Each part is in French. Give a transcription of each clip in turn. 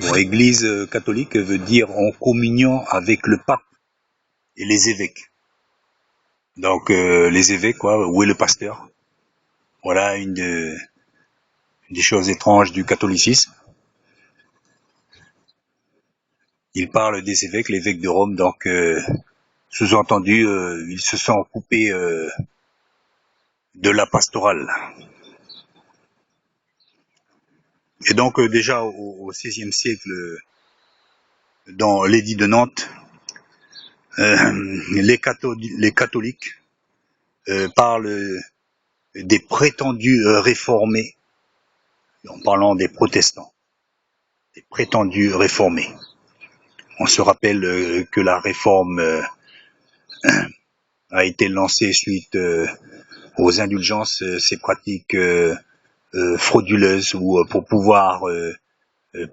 Bon, Église catholique veut dire en communion avec le pape et les évêques. Donc les évêques, quoi, où est le pasteur? Voilà des choses étranges du catholicisme. Il parle des évêques, l'évêque de Rome, donc sous-entendu, ils se sont coupés de la pastorale. Et donc déjà au XVIe siècle, dans l'édit de Nantes, les catholiques parlent des prétendus réformés, en parlant des protestants, des prétendus réformés. On se rappelle que la réforme a été lancée suite aux indulgences, ces pratiques frauduleuses, ou pour pouvoir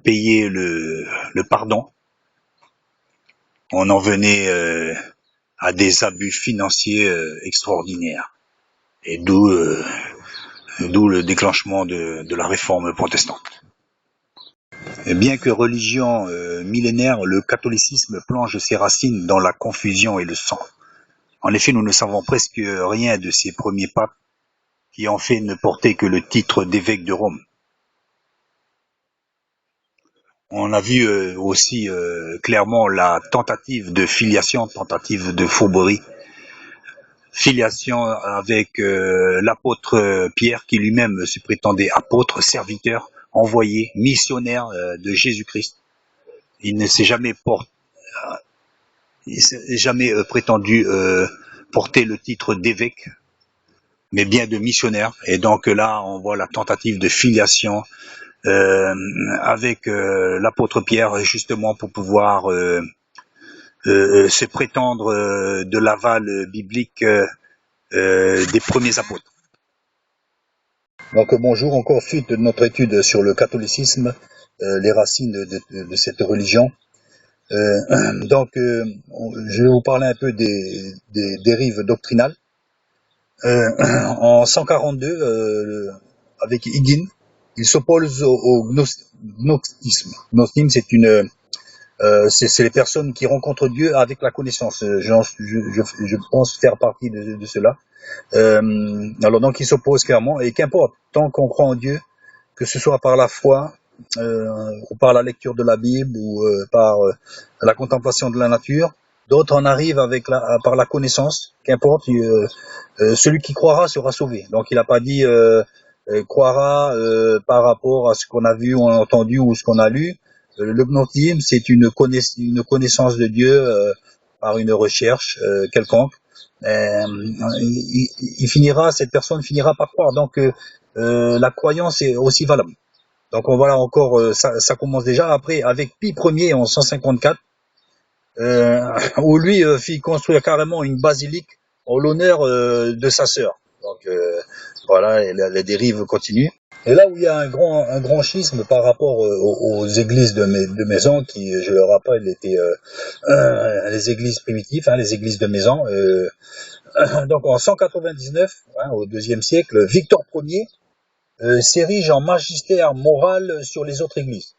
payer le pardon, on en venait à des abus financiers extraordinaires. Et d'où le déclenchement de la réforme protestante. Et bien que religion millénaire, le catholicisme plonge ses racines dans la confusion et le sang. En effet, nous ne savons presque rien de ces premiers papes qui en fait ne portaient que le titre d'évêque de Rome. On a vu aussi clairement la tentative de filiation, tentative de fourberie. Filiation avec l'apôtre Pierre, qui lui-même se prétendait apôtre, serviteur, envoyé, missionnaire de Jésus-Christ. Il ne s'est jamais prétendu porter le titre d'évêque, mais bien de missionnaire. Et donc là, on voit la tentative de filiation avec l'apôtre Pierre, justement pour pouvoir se prétendre de l'aval biblique des premiers apôtres. Donc bonjour, encore suite de notre étude sur le catholicisme, les racines de cette religion. Donc je vais vous parler un peu des dérives doctrinales. En 142, avec Hygin, il s'oppose au gnostisme. Gnostisme, c'est les personnes qui rencontrent Dieu avec la connaissance. Je pense faire partie de cela. Alors donc il s'oppose clairement, et qu'importe, tant qu'on croit en Dieu, que ce soit par la foi, ou par la lecture de la Bible, ou par la contemplation de la nature, d'autres en arrivent par la connaissance, qu'importe, celui qui croira sera sauvé. Donc il n'a pas dit croira par rapport à ce qu'on a vu, on a entendu ou ce qu'on a lu. Le gnostisme, c'est une connaissance de Dieu par une recherche quelconque. Cette personne finira par croire. Donc la croyance est aussi valable. Donc voilà encore, ça commence déjà. Après, avec Pie Ier en 154, où lui fit construire carrément une basilique en l'honneur de sa sœur. Donc voilà, et les dérives continuent. Et là où il y a un grand schisme par rapport aux églises de maison, qui, je le rappelle, étaient les églises primitives, les églises de maison. Donc en 199, au IIe siècle, Victor Ier s'érige en magistère moral sur les autres églises.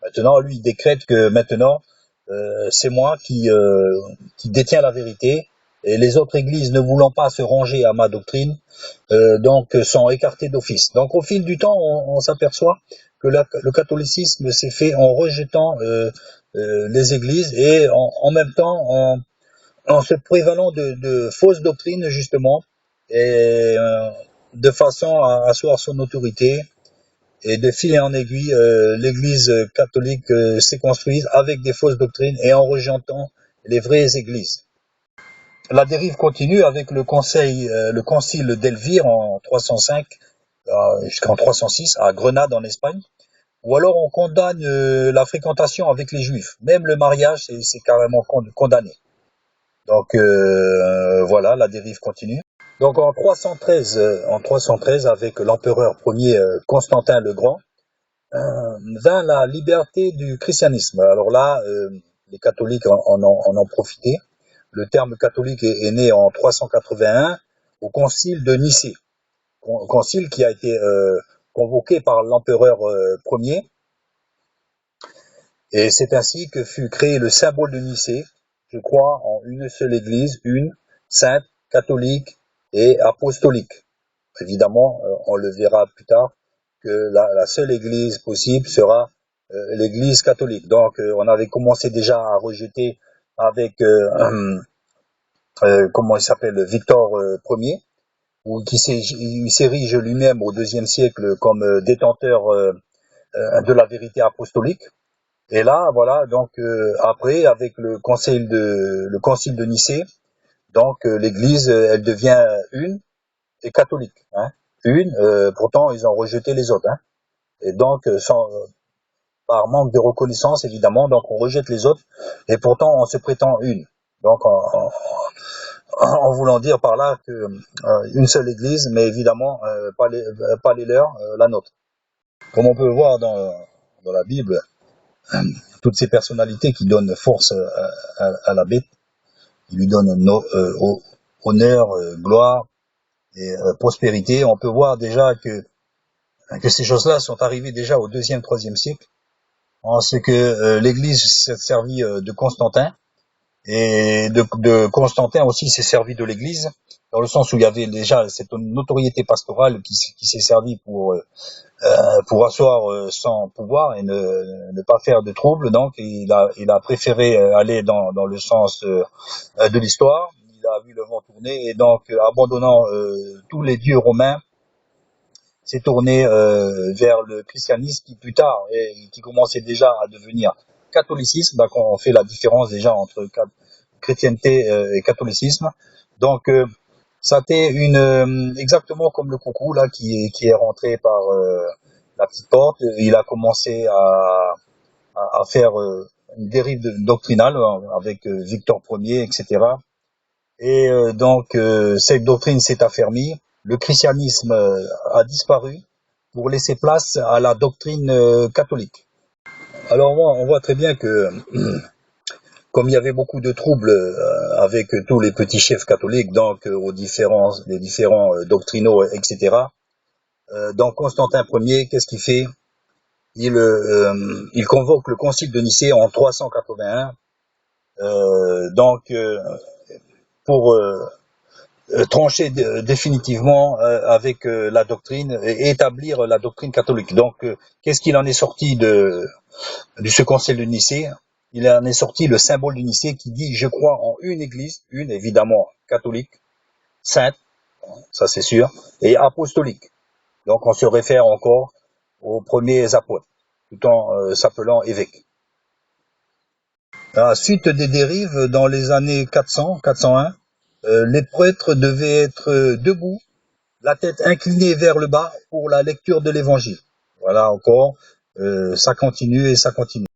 Maintenant, lui, il décrète que maintenant, c'est moi qui détiens la vérité, et les autres églises, ne voulant pas se ranger à ma doctrine, donc sont écartées d'office. Donc au fil du temps, on s'aperçoit que le catholicisme s'est fait en rejetant les églises, et en même temps en se prévalant de fausses doctrines, justement, et de façon à asseoir son autorité. Et de fil en aiguille, l'Église catholique s'est construite avec des fausses doctrines et en rejetant les vraies églises. La dérive continue avec le concile d'Elvire en 305 jusqu'en 306 à Grenade en Espagne, ou alors on condamne la fréquentation avec les Juifs. Même le mariage, c'est carrément condamné. Donc voilà, la dérive continue. Donc en 313, avec l'empereur premier Constantin le Grand, vint la liberté du christianisme. Alors là, les catholiques en ont profité. Le terme catholique est né en 381 au concile de Nicée, concile qui a été convoqué par l'empereur premier. Et c'est ainsi que fut créé le symbole de Nicée. Je crois en une seule Église, une, sainte, catholique et apostolique. Évidemment, on le verra plus tard, que la seule Église possible sera l'Église catholique. Donc, on avait commencé déjà à rejeter avec, comment il s'appelle, Victor Ier, il s'érige lui-même au IIe siècle comme détenteur de la vérité apostolique. Et là, voilà, donc après, avec le concile de Nicée, donc l'Église, elle devient une et catholique. Hein. Une, pourtant, ils ont rejeté les autres. Hein. Et donc, par manque de reconnaissance, évidemment, donc on rejette les autres, et pourtant on se prétend une. Donc, en voulant dire par là que une seule Église, mais évidemment pas les leurs, la nôtre. Comme on peut voir dans la Bible, toutes ces personnalités qui donnent force à la bête, qui lui donnent honneur, gloire et prospérité, on peut voir déjà que ces choses-là sont arrivées déjà au deuxième, troisième siècle, en ce que l'Église s'est servie de Constantin, et de Constantin aussi s'est servi de l'Église, dans le sens où il y avait déjà cette notoriété pastorale qui s'est servie pour asseoir son pouvoir et ne pas faire de trouble. Donc il a préféré aller dans le sens de l'histoire. Il a vu le vent tourner, et donc abandonnant tous les dieux romains, s'est tourné vers le christianisme qui plus tard, et qui commençait déjà à devenir catholicisme. Donc on fait la différence déjà entre chrétienté et catholicisme. Donc ça a été exactement comme le coucou là qui est rentré par la petite porte. Il a commencé à faire une dérive doctrinale avec Victor Ier, etc. Et donc cette doctrine s'est affermie. Le christianisme a disparu pour laisser place à la doctrine catholique. Alors on voit très bien que comme il y avait beaucoup de troubles avec tous les petits chefs catholiques, donc les différents doctrinaux, etc. Donc Constantin Ier, qu'est-ce qu'il fait? Il convoque le concile de Nicée en 381, donc pour trancher définitivement avec la doctrine et établir la doctrine catholique. Donc qu'est-ce qu'il en est sorti de ce concile de Nicée? Il en est sorti le symbole du Nicée qui dit: je crois en une église, une évidemment catholique, sainte, ça c'est sûr, et apostolique. Donc on se réfère encore aux premiers apôtres, tout en s'appelant évêque. À la suite des dérives, dans les années 400, 401, les prêtres devaient être debout, la tête inclinée vers le bas pour la lecture de l'évangile. Voilà encore, ça continue et ça continue.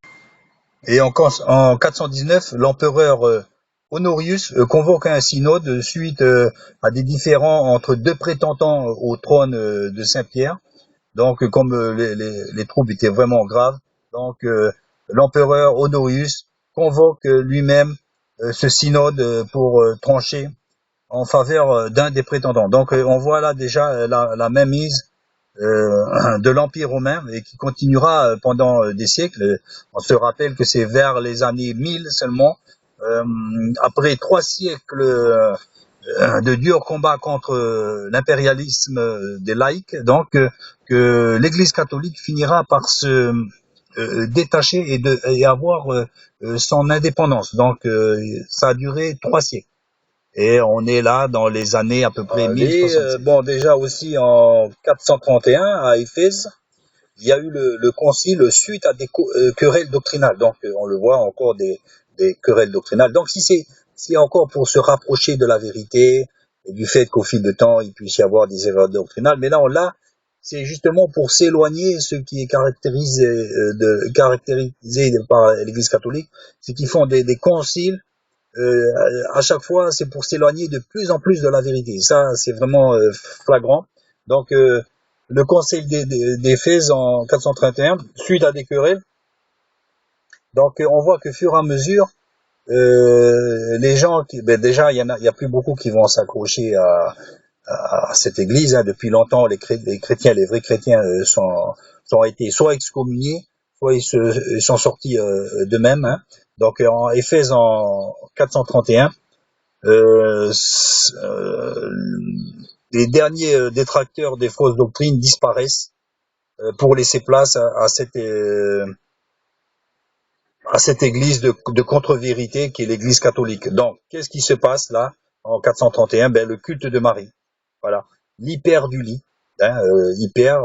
Et en 419, l'empereur Honorius convoque un synode suite à des différends entre deux prétendants au trône de Saint-Pierre. Donc, comme les troubles étaient vraiment graves, donc l'empereur Honorius convoque lui-même ce synode pour trancher en faveur d'un des prétendants. Donc, on voit là déjà la mainmise de l'Empire romain, et qui continuera pendant des siècles. On se rappelle que c'est vers les années 1000 seulement, après 3 siècles de durs combats contre l'impérialisme des laïcs, donc que l'Église catholique finira par se détacher et avoir son indépendance. Donc ça a duré 3 siècles. Et on est là dans les années à peu près 1066. Bon, déjà aussi en 431 à Éphèse, il y a eu le concile suite à des querelles doctrinales. Donc on le voit encore des querelles doctrinales. Donc si c'est encore pour se rapprocher de la vérité et du fait qu'au fil de temps il puisse y avoir des erreurs doctrinales, mais là c'est justement pour s'éloigner, ce qui est caractérisé par l'Église catholique, c'est qu'ils font des conciles. À chaque fois, c'est pour s'éloigner de plus en plus de la vérité. Ça, c'est vraiment flagrant. Donc, le concile d'Éphèse en 431, suite à des querelles, donc on voit que fur et à mesure, les gens déjà, il y a plus beaucoup qui vont s'accrocher à cette église. Hein. Depuis longtemps, les chrétiens, les vrais chrétiens, ont été soit excommuniés, soit ils sont sortis d'eux-mêmes. Hein. Donc en Éphèse en 431, les derniers détracteurs des fausses doctrines disparaissent pour laisser place à cette église de contre-vérité qui est l'église catholique. Donc, qu'est-ce qui se passe là en 431? Ben, le culte de Marie. Voilà. L'hyper du lit. Hein, hyper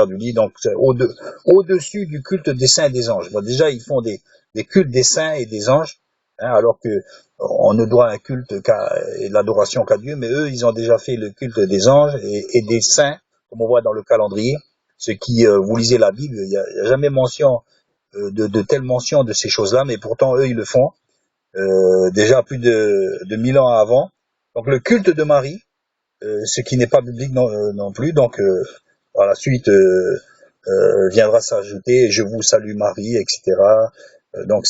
du lit. Donc, au-dessus du culte des saints et des anges. Bon, déjà, ils font des cultes des saints et des anges, hein, alors que on ne doit un culte et l'adoration qu'à Dieu, mais eux, ils ont déjà fait le culte des anges et des saints, comme on voit dans le calendrier. Ce qui, vous lisez la Bible, il y a jamais mention de telles mentions de ces choses-là, mais pourtant eux ils le font déjà plus de 1000 ans avant. Donc le culte de Marie, ce qui n'est pas biblique non plus. Donc par la suite viendra s'ajouter je vous salue Marie, etc. Donc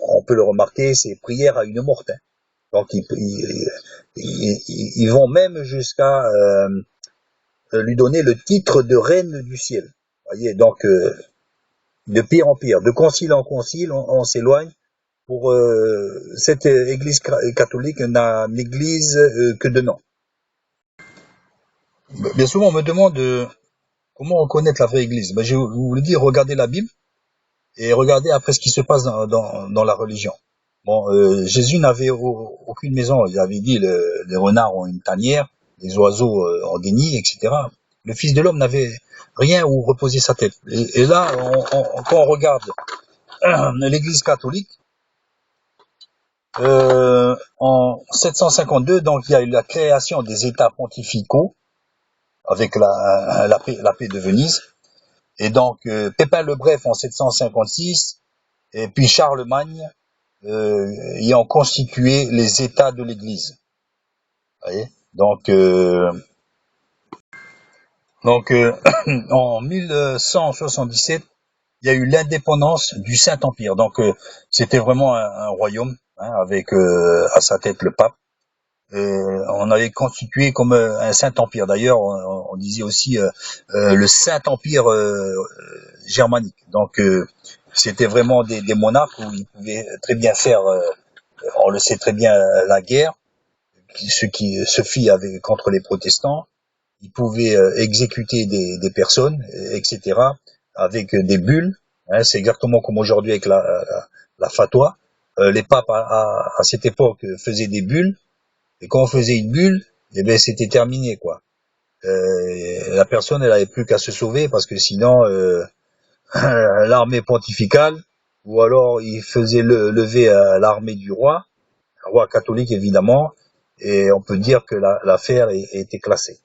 on peut le remarquer, c'est prière à une morte. Hein. Donc ils vont même jusqu'à lui donner le titre de reine du ciel. Voyez, donc de pire en pire, de concile en concile, on s'éloigne. Pour cette église catholique n'église que de nom. Bien souvent, on me demande comment reconnaître la vraie église. Ben, je vous le dis, regardez la Bible et regardez après ce qui se passe dans la religion. Bon, Jésus n'avait aucune maison. Il avait dit les renards ont une tanière, les oiseaux ont des nids, etc. Le Fils de l'homme n'avait rien où reposer sa tête. Et là, quand on regarde l'église catholique, en 752, donc il y a eu la création des États pontificaux avec la paix de Venise, et donc Pépin le Bref en 756, et puis Charlemagne ayant constitué les États de l'Église. Vous voyez, donc en 1177, il y a eu l'indépendance du Saint-Empire. Donc c'était vraiment un royaume, hein, avec à sa tête le pape. On avait constitué comme un Saint-Empire. D'ailleurs, on disait aussi le Saint-Empire germanique. Donc c'était vraiment des monarques où ils pouvaient très bien faire, on le sait très bien, la guerre, ce qui se fit contre les protestants. Ils pouvaient exécuter des personnes, etc., avec des bulles. Hein, c'est exactement comme aujourd'hui avec la fatwa. Les papes à cette époque faisaient des bulles, et quand on faisait une bulle, eh ben c'était terminé, quoi. La personne, elle avait plus qu'à se sauver parce que sinon l'armée pontificale, ou alors il faisait lever l'armée du roi catholique évidemment, et on peut dire que l'affaire était classée.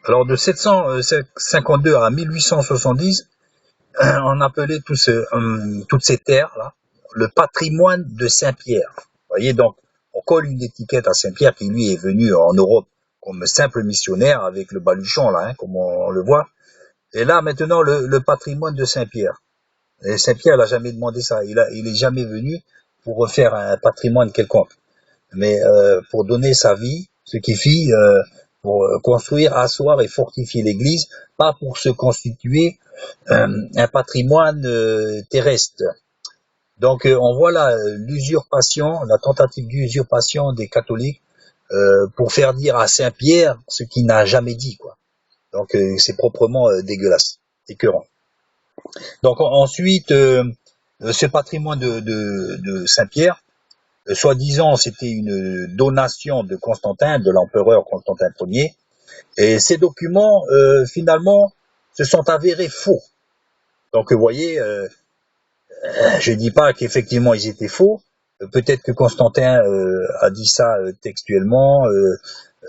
Alors de 752 à 1870, on appelait toutes ces terres là le patrimoine de Saint-Pierre. Vous voyez, donc on colle une étiquette à Saint-Pierre qui lui est venu en Europe comme simple missionnaire avec le baluchon là, hein, comme on le voit. Et là maintenant le patrimoine de Saint-Pierre. Et Saint-Pierre n'a jamais demandé ça. Il est jamais venu pour refaire un patrimoine quelconque, mais pour donner sa vie, ce qui fit pour construire, asseoir et fortifier l'Église, pas pour se constituer un patrimoine terrestre. Donc on voit là l'usurpation, la tentative d'usurpation des catholiques pour faire dire à Saint-Pierre ce qu'il n'a jamais dit, quoi. Donc c'est proprement dégueulasse, écœurant. Donc ensuite, ce patrimoine de Saint-Pierre, soi-disant c'était une donation de Constantin, de l'empereur Constantin Ier, et ces documents finalement se sont avérés faux. Donc vous voyez, je dis pas qu'effectivement ils étaient faux, peut-être que Constantin a dit ça textuellement,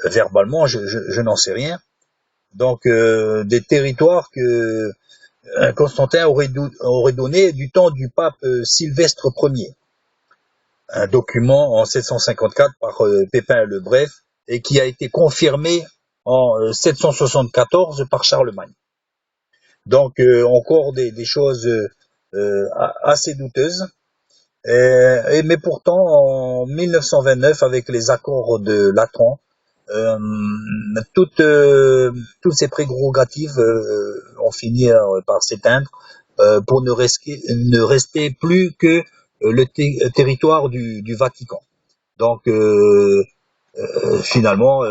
verbalement, je n'en sais rien. Donc des territoires que Constantin aurait donné du temps du pape Sylvestre Ier. Un document en 754 par Pépin le Bref et qui a été confirmé en 774 par Charlemagne. Donc encore des choses assez douteuses. Mais pourtant, en 1929, avec les accords de Latran, toutes ces prérogatives ont fini par s'éteindre pour ne rester plus que le territoire du Vatican. Donc finalement,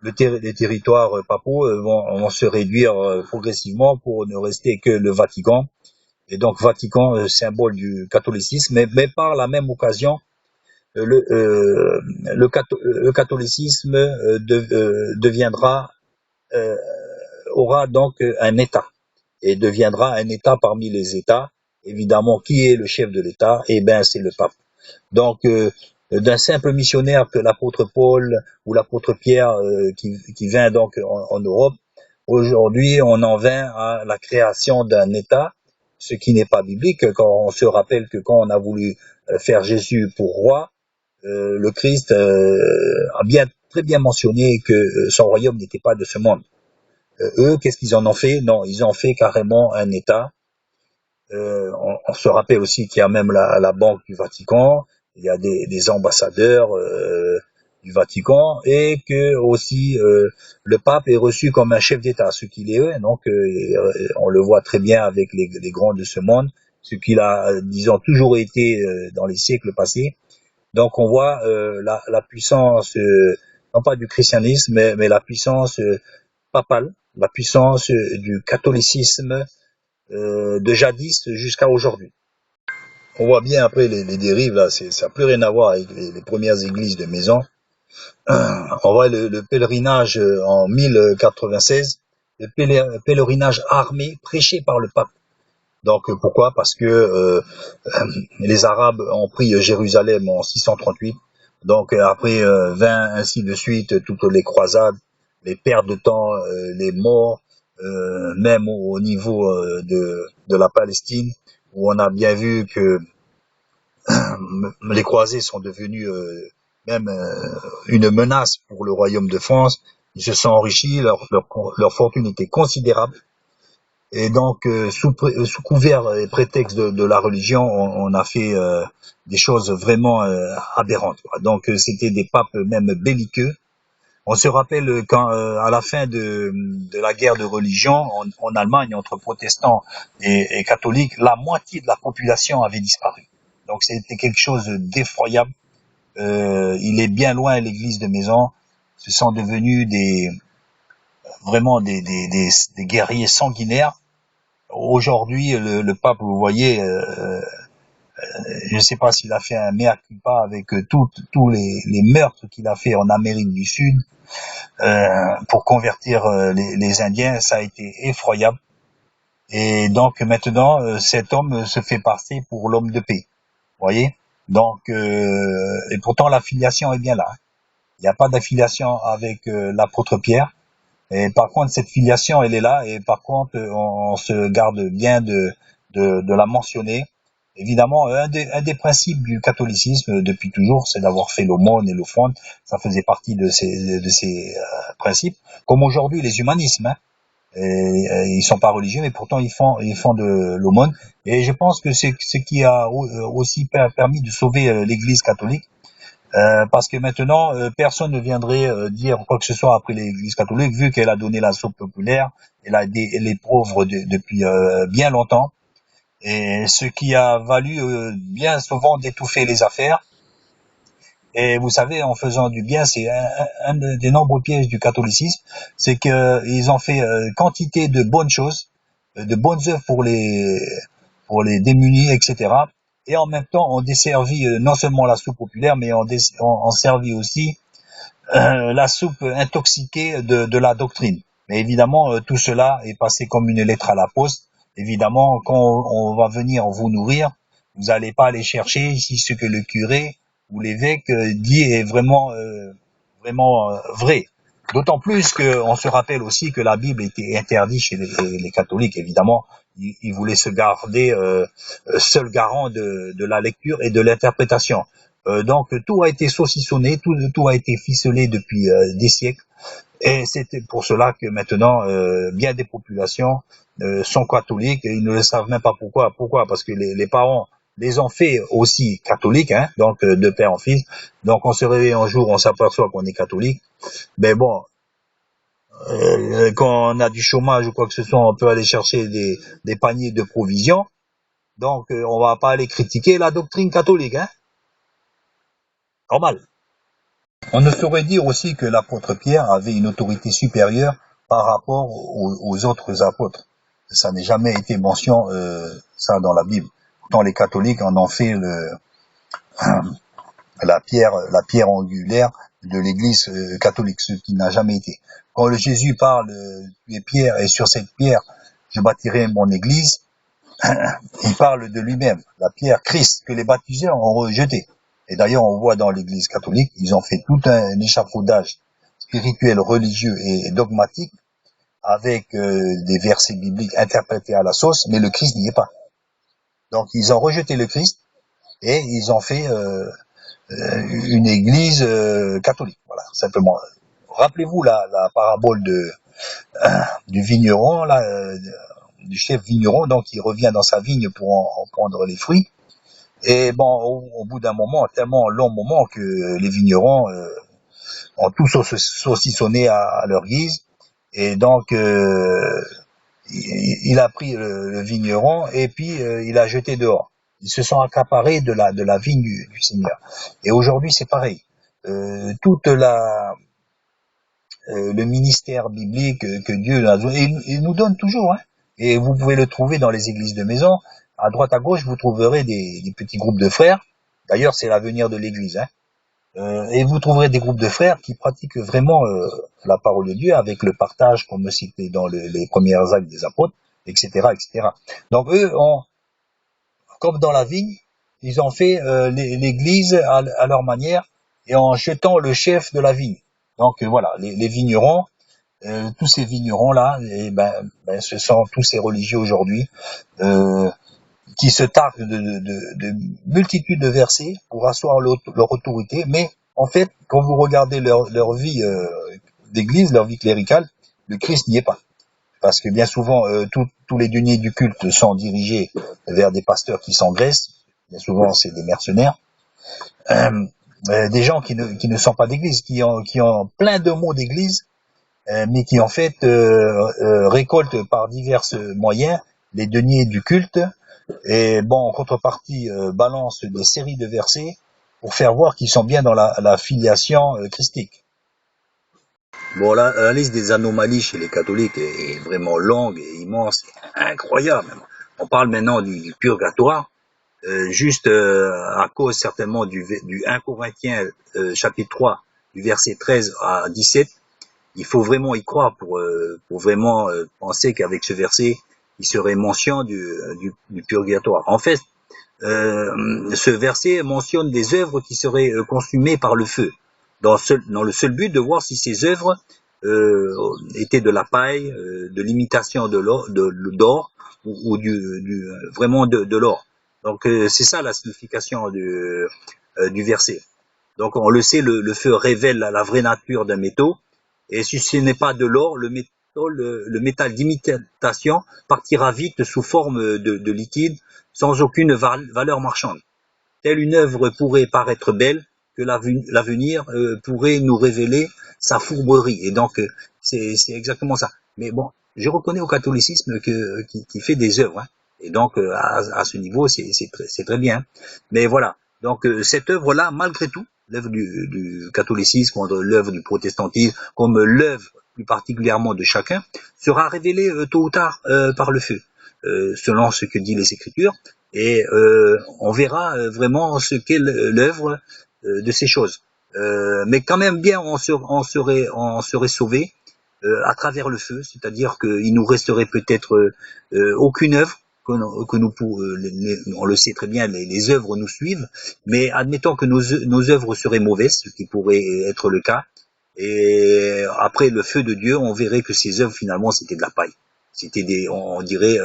les territoires papaux vont se réduire progressivement pour ne rester que le Vatican. Et donc Vatican, symbole du catholicisme, mais par la même occasion, le catholicisme deviendra, euh, aura donc un État et deviendra un État parmi les États. Évidemment, qui est le chef de l'État? Eh ben, c'est le pape. Donc, d'un simple missionnaire que l'apôtre Paul ou l'apôtre Pierre qui vint donc en Europe, aujourd'hui, on en vint à la création d'un État, ce qui n'est pas biblique. Quand on se rappelle que quand on a voulu faire Jésus pour roi, le Christ a très bien mentionné que son royaume n'était pas de ce monde. Eux, qu'est-ce qu'ils en ont fait? Non, ils ont fait carrément un État. On se rappelle aussi qu'il y a même la Banque du Vatican, il y a des ambassadeurs du Vatican, et que aussi le pape est reçu comme un chef d'État, ce qu'il est. Donc on le voit très bien avec les grands de ce monde, ce qu'il a, disons, toujours été dans les siècles passés. Donc on voit la puissance, non pas du christianisme, mais la puissance papale, la puissance du catholicisme de jadis jusqu'à aujourd'hui. On voit bien après les dérives là, ça n'a plus rien à voir avec les premières églises de maison. On voit le pèlerinage en 1096, le pèlerinage armé prêché par le pape. Donc pourquoi? Parce que les Arabes ont pris Jérusalem en 638. Donc après vint ainsi de suite toutes les croisades, les pertes de temps, les morts, même au niveau de la Palestine, où on a bien vu que les croisés sont devenus même une menace pour le royaume de France. Ils se sont enrichis, leur fortune était considérable. Et donc, sous couvert et prétexte de la religion, on a fait des choses vraiment aberrantes. Donc, c'était des papes même belliqueux. On se rappelle quand, à la fin de la guerre de religion en Allemagne entre protestants et catholiques, la moitié de la population avait disparu. Donc, c'était quelque chose d'effroyable. Il est bien loin l'église de maison. Ce sont devenus vraiment des guerriers sanguinaires. Aujourd'hui, le pape, vous voyez, je ne sais pas s'il a fait un mea culpa avec tous les meurtres qu'il a fait en Amérique du Sud pour convertir les Indiens, ça a été effroyable. Et donc maintenant, cet homme se fait passer pour l'homme de paix, vous voyez. Donc, et pourtant l'affiliation est bien là. Il n'y a pas d'affiliation avec l'apôtre Pierre. Et par contre, cette filiation, elle est là, et par contre, on se garde bien de la mentionner. Évidemment, un des principes du catholicisme depuis toujours, c'est d'avoir fait l'aumône et l'offrande. Ça faisait partie de ces principes. Comme aujourd'hui, les humanismes, hein. Ils sont pas religieux, mais pourtant ils font de l'aumône. Et je pense que c'est ce qui a aussi permis de sauver l'Église catholique. Parce que maintenant, personne ne viendrait dire quoi que ce soit après l'Église catholique, vu qu'elle a donné la soupe populaire, elle a aidé les pauvres depuis bien longtemps, et ce qui a valu bien souvent d'étouffer les affaires. Et vous savez, en faisant du bien, c'est un des nombreux pièges du catholicisme, c'est qu'ils ont fait quantité de bonnes choses, de bonnes œuvres pour les démunis, etc. Et en même temps, on desservit non seulement la soupe populaire, mais on servit aussi la soupe intoxiquée de la doctrine. Mais évidemment, tout cela est passé comme une lettre à la poste. Évidemment, quand on va venir vous nourrir, vous n'allez pas aller chercher si ce que le curé ou l'évêque dit est vraiment vrai. D'autant plus qu'on se rappelle aussi que la Bible était interdite chez les catholiques, évidemment. Ils voulaient se garder seul garant de la lecture et de l'interprétation. Donc tout a été saucissonné, tout a été ficelé depuis des siècles. Et c'est pour cela que maintenant, bien des populations sont catholiques et ils ne le savent même pas pourquoi. Pourquoi? Parce que les parents les ont fait aussi catholiques, hein, donc de père en fils. Donc on se réveille un jour, on s'aperçoit qu'on est catholique. Mais bon, Quand on a du chômage ou quoi que ce soit, on peut aller chercher des paniers de provisions. Donc, on va pas aller critiquer la doctrine catholique, hein. Normal. On ne saurait dire aussi que l'apôtre Pierre avait une autorité supérieure par rapport aux autres apôtres. Ça n'est jamais été mention, ça, dans la Bible. Pourtant, les catholiques en ont fait la pierre angulaire de l'Église catholique, ce qui n'a jamais été. Quand le Jésus parle, tu es pierre, et sur cette pierre, je bâtirai mon Église, il parle de lui-même, la pierre Christ, que les baptisés ont rejeté. Et d'ailleurs, on voit dans l'Église catholique, ils ont fait tout un échafaudage spirituel, religieux et dogmatique, avec des versets bibliques interprétés à la sauce, mais le Christ n'y est pas. Donc, ils ont rejeté le Christ, et ils ont fait une église catholique, voilà, simplement. Rappelez-vous la parabole du vigneron, là, du chef vigneron, donc il revient dans sa vigne pour en prendre les fruits. Et bon, au bout d'un moment, tellement long moment que les vignerons ont tous saucissonné à leur guise. Et donc, il a pris le vigneron et puis il a jeté dehors. Ils se sont accaparés de la vigne du Seigneur. Et aujourd'hui, c'est pareil. Toute le ministère biblique que Dieu il nous donne toujours, hein. Et vous pouvez le trouver dans les églises de maison. À droite, à gauche, vous trouverez des petits groupes de frères. D'ailleurs, c'est l'avenir de l'église, hein. Et vous trouverez des groupes de frères qui pratiquent vraiment la parole de Dieu avec le partage, comme cité dans les premiers actes des apôtres, etc., etc. Donc eux, comme dans la vigne, ils ont fait l'église à leur manière et en jetant le chef de la vigne. Donc voilà, les vignerons, tous ces vignerons-là, ce sont tous ces religieux aujourd'hui euh, qui se targuent de multitudes de versets pour asseoir leur autorité, mais en fait, quand vous regardez leur vie d'église, leur vie cléricale, le Christ n'y est pas. Parce que bien souvent, tous les deniers du culte sont dirigés vers des pasteurs qui s'engraissent. Bien souvent, c'est des mercenaires. Des gens qui ne sont pas d'église, qui ont plein de mots d'église, mais qui en fait récoltent par divers moyens les deniers du culte et bon, en contrepartie balancent des séries de versets pour faire voir qu'ils sont bien dans la filiation christique. Bon, la liste des anomalies chez les catholiques est vraiment longue et immense, et incroyable. On parle maintenant du purgatoire, juste à cause certainement du 1 Corinthiens chapitre 3, du verset 13 à 17. Il faut vraiment y croire pour vraiment penser qu'avec ce verset, il serait mention du purgatoire. En fait, ce verset mentionne des œuvres qui seraient consumées par le feu, dans le seul but de voir si ces œuvres étaient de la paille, de l'imitation d'or ou vraiment de l'or. Donc c'est ça la signification du verset. Donc on le sait, le feu révèle la vraie nature d'un métaux, et si ce n'est pas de l'or, le métal d'imitation partira vite sous forme de liquide, sans aucune valeur marchande. Telle une œuvre pourrait paraître belle, que l'avenir pourrait nous révéler sa fourberie. Et donc, c'est exactement ça. Mais bon, je reconnais au catholicisme qui fait des œuvres, hein. Et donc, à ce niveau, c'est très bien. Mais voilà. Donc, cette œuvre-là, malgré tout, l'œuvre du catholicisme contre l'œuvre du protestantisme, comme l'œuvre plus particulièrement de chacun, sera révélée tôt ou tard par le feu, selon ce que disent les Écritures, et on verra vraiment ce qu'est l'œuvre de ces choses. Mais quand même bien, on serait sauvé à travers le feu, c'est-à-dire qu'il nous resterait peut-être aucune œuvre, que nous on le sait très bien, les œuvres nous suivent, mais admettons que nos œuvres seraient mauvaises, ce qui pourrait être le cas, et après le feu de Dieu, on verrait que ces œuvres finalement c'était de la paille, c'était on dirait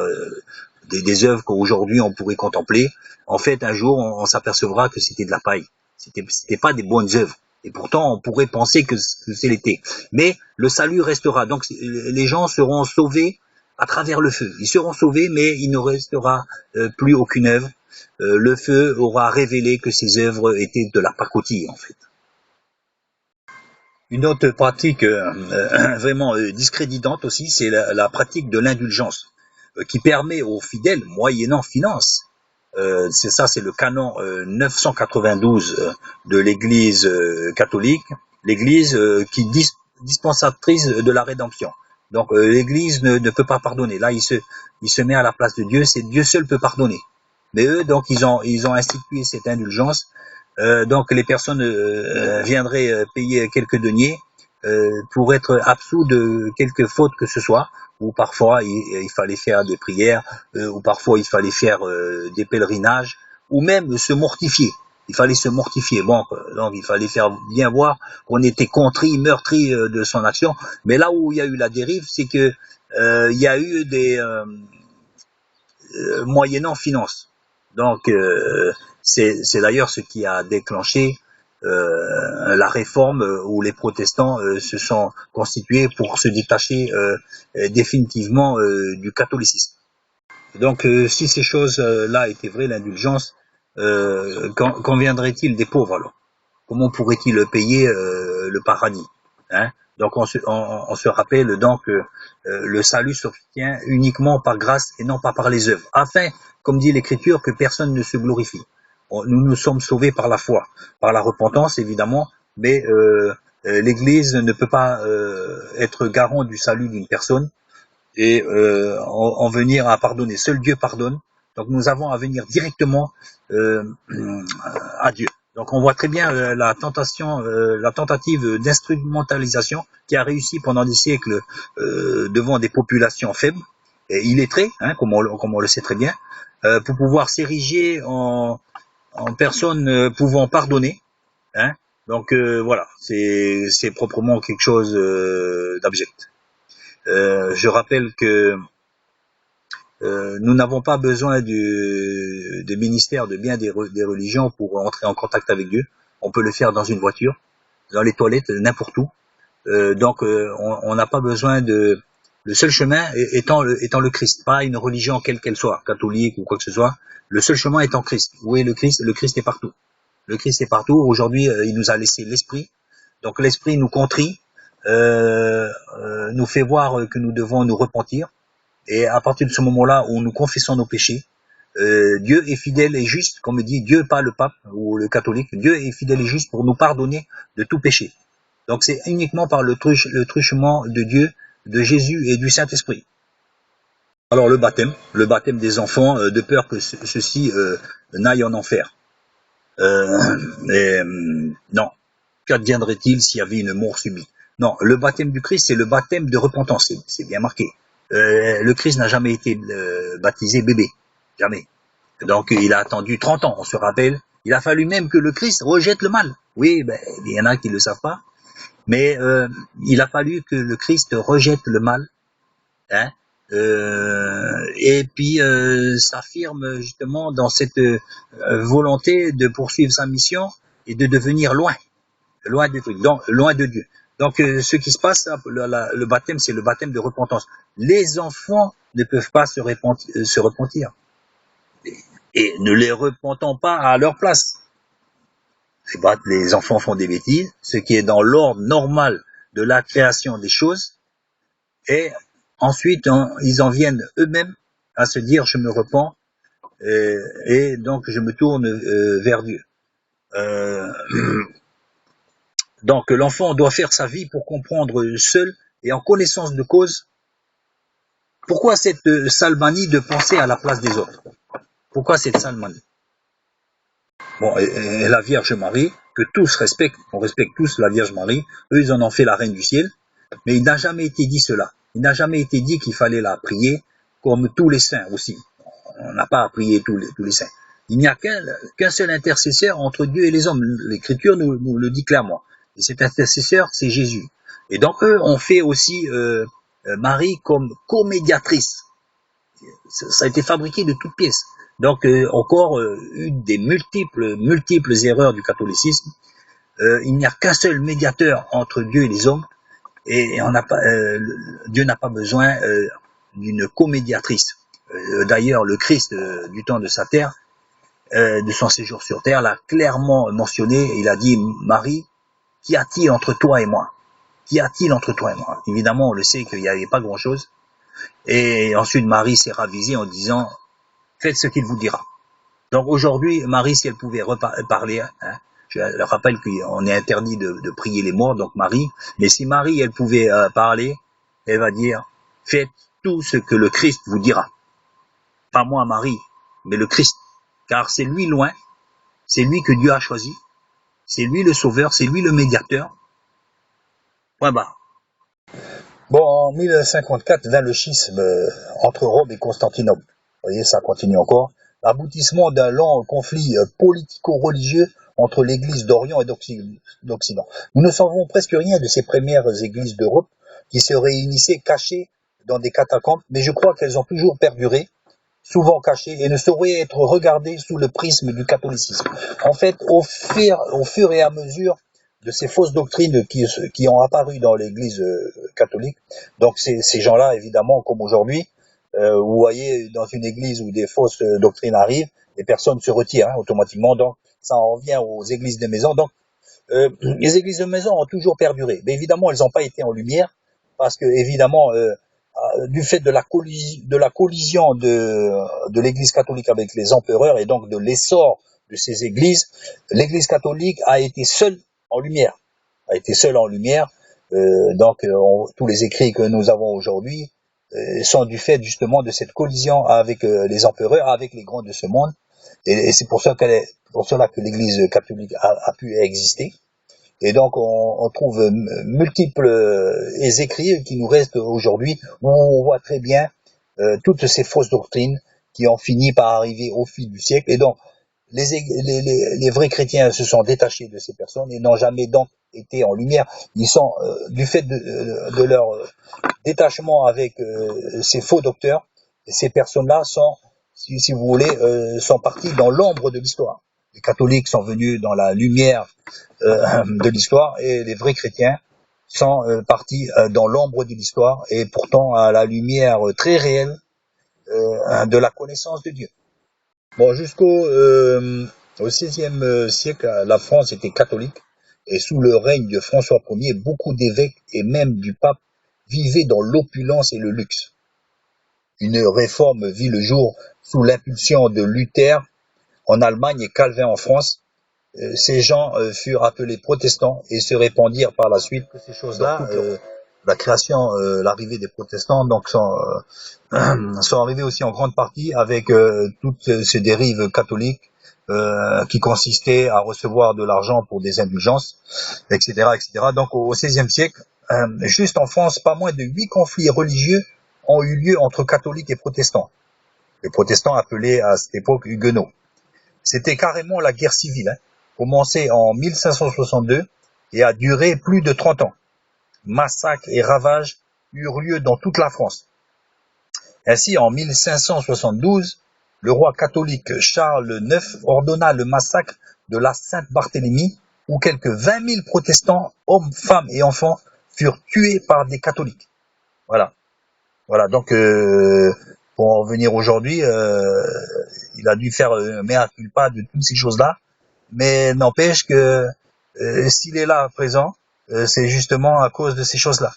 des œuvres qu'aujourd'hui on pourrait contempler. En fait, un jour, on s'apercevra que c'était de la paille, c'était pas des bonnes œuvres. Et pourtant, on pourrait penser que c'est l'été. Mais le salut restera. Donc, les gens seront sauvés à travers le feu. Ils seront sauvés, mais il ne restera plus aucune œuvre. Le feu aura révélé que ces œuvres étaient de la pacotille, en fait. Une autre pratique vraiment discréditante aussi, c'est la pratique de l'indulgence, qui permet aux fidèles, moyennant finance, c'est ça, c'est le canon 992 de l'Église catholique, l'Église qui est dispensatrice de la rédemption. Donc l'Église ne peut pas pardonner. Là, il se met à la place de Dieu. C'est Dieu seul peut pardonner. Mais eux, donc, ils ont institué cette indulgence. Donc les personnes viendraient payer quelques deniers pour être absous de quelque faute que ce soit, ou parfois il fallait faire des prières, ou parfois il fallait faire des pèlerinages, ou même se mortifier. Il fallait se mortifier. Bon, donc il fallait faire bien voir qu'on était contrit, meurtri de son action. Mais là où il y a eu la dérive, c'est que il y a eu des moyennant finance. Donc c'est d'ailleurs ce qui a déclenché la réforme où les protestants se sont constitués pour se détacher définitivement du catholicisme. Donc si ces choses-là étaient vraies, l'indulgence, qu'en viendrait-il des pauvres alors? Comment pourrait-il payer le paradis, hein? Donc on se rappelle donc que le salut s'obtient uniquement par grâce et non pas par les œuvres, afin, comme dit l'Écriture, que personne ne se glorifie. Nous sommes sauvés par la foi, par la repentance évidemment, mais l'Église ne peut pas être garant du salut d'une personne et en venir à pardonner. Seul Dieu pardonne. Donc nous avons à venir directement à Dieu. Donc on voit très bien la tentative d'instrumentalisation qui a réussi pendant des siècles devant des populations faibles et illettrées, hein, comme on le sait très bien, pour pouvoir s'ériger en personnes pouvant pardonner. Hein. Donc voilà, c'est proprement quelque chose d'abject. Je rappelle que nous n'avons pas besoin des ministères de bien des religions pour entrer en contact avec Dieu. On peut le faire dans une voiture, dans les toilettes, n'importe où. Donc on n'a pas besoin de... Le seul chemin étant le Christ, pas une religion quelle qu'elle soit, catholique ou quoi que ce soit. Le seul chemin étant Christ. Où est le Christ? Le Christ est partout. Le Christ est partout. Aujourd'hui, il nous a laissé l'Esprit. Donc l'Esprit nous contrit, nous fait voir que nous devons nous repentir. Et à partir de ce moment-là où nous confessons nos péchés, Dieu est fidèle et juste, comme dit Dieu, pas le pape ou le catholique, Dieu est fidèle et juste pour nous pardonner de tout péché. Donc c'est uniquement par le truchement de Dieu, de Jésus et du Saint-Esprit. Alors le baptême des enfants, de peur que ceux-ci n'aillent en enfer. Non, qu'adviendrait-il s'il y avait une mort subite? Non, le baptême du Christ, c'est le baptême de repentance, c'est bien marqué. Le Christ n'a jamais été baptisé bébé, jamais. Donc il a attendu 30 ans, on se rappelle. Il a fallu même que le Christ rejette le mal. Oui, ben il y en a qui le savent pas, mais il a fallu que le Christ rejette le mal, hein. Et puis s'affirme justement dans cette volonté de poursuivre sa mission et de devenir loin des trucs, loin de Dieu. Donc ce qui se passe, le baptême, c'est le baptême de repentance. Les enfants ne peuvent pas se repentir. Et ne les repentons pas à leur place. Les enfants font des bêtises, ce qui est dans l'ordre normal de la création des choses, et ensuite ils en viennent eux-mêmes à se dire je me repens, et donc je me tourne vers Dieu. Donc l'enfant doit faire sa vie pour comprendre seul et en connaissance de cause pourquoi cette sale manie de penser à la place des autres. Pourquoi cette sale manie? Bon, et la Vierge Marie, que tous respectent, on respecte tous la Vierge Marie, eux ils en ont fait la reine du ciel, mais il n'a jamais été dit cela. Il n'a jamais été dit qu'il fallait la prier comme tous les saints aussi. On n'a pas à prier tous les saints. Il n'y a qu'un seul intercesseur entre Dieu et les hommes. L'Écriture nous le dit clairement. Et cet intercesseur, c'est Jésus. Et donc eux ont fait aussi Marie comme co-médiatrice. Ça a été fabriqué de toutes pièces. Donc encore une des multiples erreurs du catholicisme. Il n'y a qu'un seul médiateur entre Dieu et les hommes. Et Dieu n'a pas besoin d'une co-médiatrice. D'ailleurs, le Christ du temps de sa terre, de son séjour sur terre, l'a clairement mentionné. Il a dit, Marie, qu'y a-t-il entre toi et moi? qu'y a-t-il entre toi et moi? Évidemment, on le sait qu'il n'y avait pas grand-chose. Et ensuite, Marie s'est ravisée en disant, faites ce qu'il vous dira. Donc aujourd'hui, Marie, si elle pouvait parler, hein, je rappelle qu'on est interdit de prier les morts, donc Marie, mais si Marie, elle pouvait parler, elle va dire, faites tout ce que le Christ vous dira. Pas moi, Marie, mais le Christ. Car c'est lui loin, c'est lui que Dieu a choisi, c'est lui le sauveur, c'est lui le médiateur. Point barre. Bon, en 1054 vint le schisme entre Rome et Constantinople. Vous voyez, ça continue encore. L'aboutissement d'un long conflit politico-religieux entre l'Église d'Orient et d'Occident. Nous ne savons presque rien de ces premières églises d'Europe qui se réunissaient cachées dans des catacombes, mais je crois qu'elles ont toujours perduré, souvent cachées, et ne sauraient être regardées sous le prisme du catholicisme. En fait, au fur et à mesure de ces fausses doctrines qui ont apparu dans l'Église catholique, donc ces gens-là, évidemment, comme aujourd'hui, vous voyez dans une église où des fausses doctrines arrivent, les personnes se retirent automatiquement, donc ça en revient aux églises de maison. Donc les églises de maison ont toujours perduré, mais évidemment elles n'ont pas été en lumière, parce que évidemment du fait de la collision de l'église catholique avec les empereurs et donc de l'essor de ces églises, l'église catholique a été seule en lumière, donc tous les écrits que nous avons aujourd'hui sont du fait justement de cette collision avec les empereurs, avec les grands de ce monde, et c'est pour cela que l'Église catholique a pu exister. Et donc on trouve multiples écrits qui nous restent aujourd'hui, où on voit très bien toutes ces fausses doctrines qui ont fini par arriver au fil du siècle. Et donc les vrais chrétiens se sont détachés de ces personnes et n'ont jamais donc été en lumière. Ils sont, du fait de leur détachement avec ces faux docteurs, ces personnes-là sont, si vous voulez, sont partis dans l'ombre de l'histoire. Les catholiques sont venus dans la lumière de l'histoire, et les vrais chrétiens sont partis dans l'ombre de l'histoire, et pourtant à la lumière très réelle de la connaissance de Dieu. Bon, au XVIe siècle, la France était catholique, et sous le règne de François Ier, beaucoup d'évêques et même du pape vivaient dans l'opulence et le luxe. Une réforme vit le jour sous l'impulsion de Luther en Allemagne et Calvin en France. Ces gens furent appelés protestants et se répandirent par la suite. Ces choses-là, la création, l'arrivée des protestants, donc sont arrivés aussi en grande partie avec toutes ces dérives catholiques qui consistaient à recevoir de l'argent pour des indulgences, etc., etc. Donc au XVIe siècle, juste en France, pas moins de 8 conflits religieux ont eu lieu entre catholiques et protestants. Les protestants appelés à cette époque huguenots. C'était carrément la guerre civile, commencée en 1562 et a duré plus de 30 ans. Massacres et ravages eurent lieu dans toute la France. Ainsi, en 1572, le roi catholique Charles IX ordonna le massacre de la Sainte-Barthélemy, où quelques 20 000 protestants, hommes, femmes et enfants, furent tués par des catholiques. Voilà. Donc pour en revenir aujourd'hui, il a dû faire mea culpa de toutes ces choses-là, mais n'empêche que s'il est là à présent, c'est justement à cause de ces choses-là.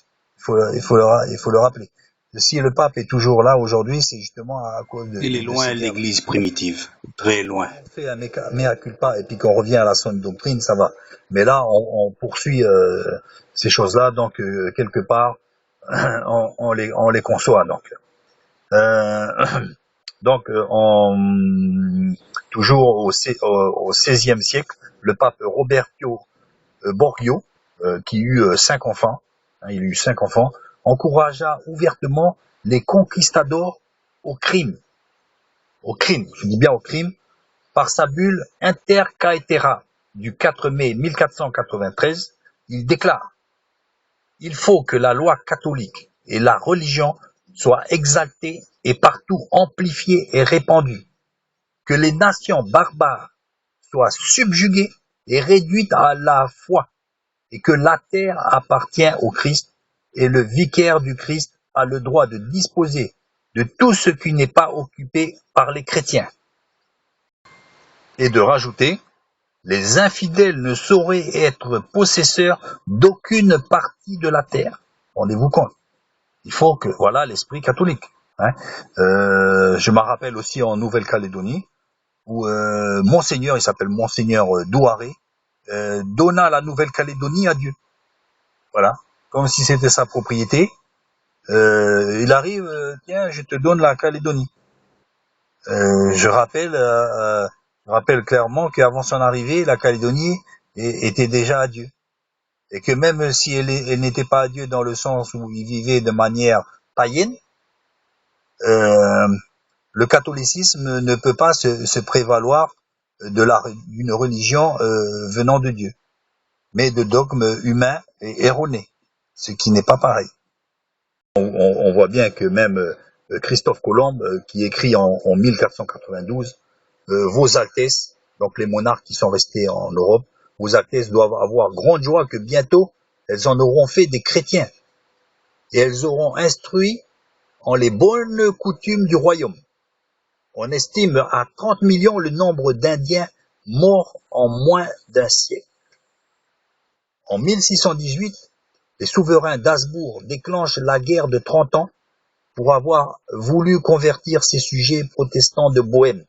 Il faut le rappeler. Si le pape est toujours là aujourd'hui, c'est justement à cause de... Il est loin l'église primitive, très loin. On fait un mea culpa et puis qu'on revient à la sainte doctrine, ça va. Mais là, on poursuit ces choses-là, donc quelque part, on les conçoit. Donc, toujours au XVIe siècle, le pape Roberto Borgio, qui eut 5 enfants, il eut 5 enfants, encouragea ouvertement les conquistadors au crime, je dis bien au crime, par sa bulle Inter Caetera du 4 mai 1493, il déclare: il faut que la loi catholique et la religion soient exaltées et partout amplifiées et répandues, que les nations barbares soient subjuguées et réduites à la foi, et que la terre appartient au Christ, et le vicaire du Christ a le droit de disposer de tout ce qui n'est pas occupé par les chrétiens. Et de rajouter: Les infidèles ne sauraient être possesseurs d'aucune partie de la terre. Rendez-vous compte. Il faut que, voilà, l'esprit catholique. Hein. Je me rappelle aussi en Nouvelle-Calédonie, où Monseigneur, il s'appelle Monseigneur Douaré, donna la Nouvelle-Calédonie à Dieu. Voilà, comme si c'était sa propriété. Il arrive, tiens, je te donne la Calédonie. Je rappelle clairement qu'avant son arrivée, la Calédonie était déjà à Dieu. Et que même si elle n'était pas à Dieu dans le sens où il vivait de manière païenne, le catholicisme ne peut pas se prévaloir d'une religion venant de Dieu, mais de dogmes humains et erronés, ce qui n'est pas pareil. On voit bien que même Christophe Colomb, qui écrit en 1492, Vos Altesses, donc les monarques qui sont restés en Europe, Vos Altesses doivent avoir grande joie que bientôt elles en auront fait des chrétiens, et elles auront instruit en les bonnes coutumes du royaume. On estime à 30 millions le nombre d'Indiens morts en moins d'un siècle. En 1618, les souverains d'Habsbourg déclenchent la guerre de 30 ans pour avoir voulu convertir ces sujets protestants de Bohême.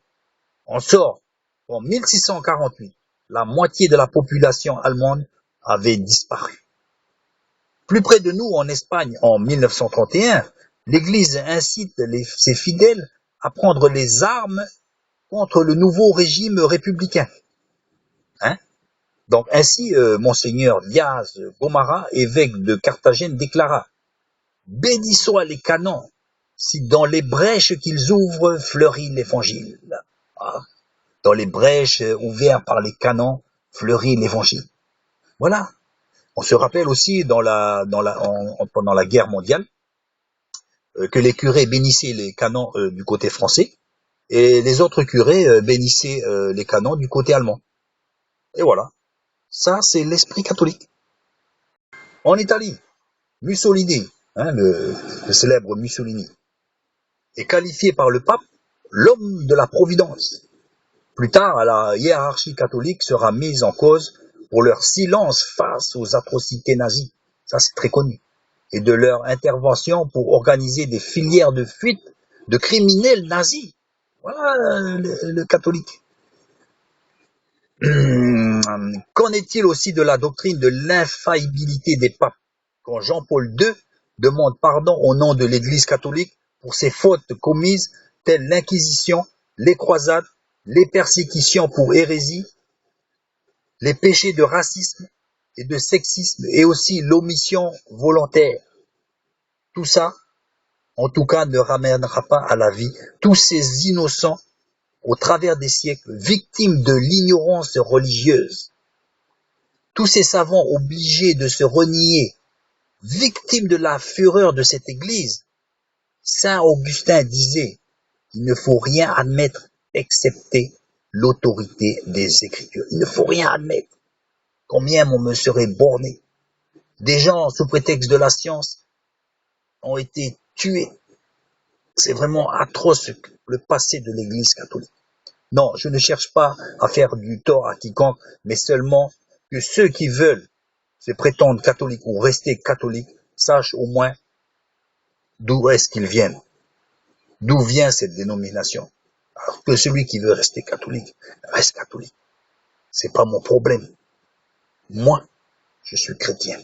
On sort qu'en 1648, la moitié de la population allemande avait disparu. Plus près de nous, en Espagne, en 1931, l'Église incite ses fidèles à prendre les armes contre le nouveau régime républicain. Hein? Donc ainsi, Monseigneur Diaz Gomara, évêque de Carthagène, déclara « Bénis soient les canons, si dans les brèches qu'ils ouvrent fleurit l'évangile. » Dans les brèches ouvertes par les canons fleurit l'évangile. Voilà. On se rappelle aussi pendant la guerre mondiale que les curés bénissaient les canons du côté français et les autres curés bénissaient les canons du côté allemand. Et voilà. Ça, c'est l'esprit catholique. En Italie, Mussolini, le célèbre Mussolini, est qualifié par le pape l'homme de la providence. Plus tard, la hiérarchie catholique sera mise en cause pour leur silence face aux atrocités nazies. Ça, c'est très connu. Et de leur intervention pour organiser des filières de fuite de criminels nazis. Voilà le catholique. Qu'en est-il aussi de la doctrine de l'infaillibilité des papes, quand Jean-Paul II demande pardon au nom de l'Église catholique pour ses fautes commises telles l'Inquisition, les croisades, les persécutions pour hérésie, les péchés de racisme et de sexisme et aussi l'omission volontaire. Tout ça, en tout cas, ne ramènera pas à la vie tous ces innocents au travers des siècles, victimes de l'ignorance religieuse. Tous ces savants obligés de se renier, victimes de la fureur de cette Église. Saint Augustin disait, il ne faut rien admettre excepté l'autorité des Écritures. Il ne faut rien admettre. Combien on me serait borné. Des gens, sous prétexte de la science, ont été tués. C'est vraiment atroce le passé de l'Église catholique. Non, je ne cherche pas à faire du tort à quiconque, mais seulement que ceux qui veulent se prétendre catholiques ou rester catholiques sachent au moins d'où est-ce qu'ils viennent, d'où vient cette dénomination. Alors que celui qui veut rester catholique, reste catholique. C'est pas mon problème. Moi, je suis chrétien.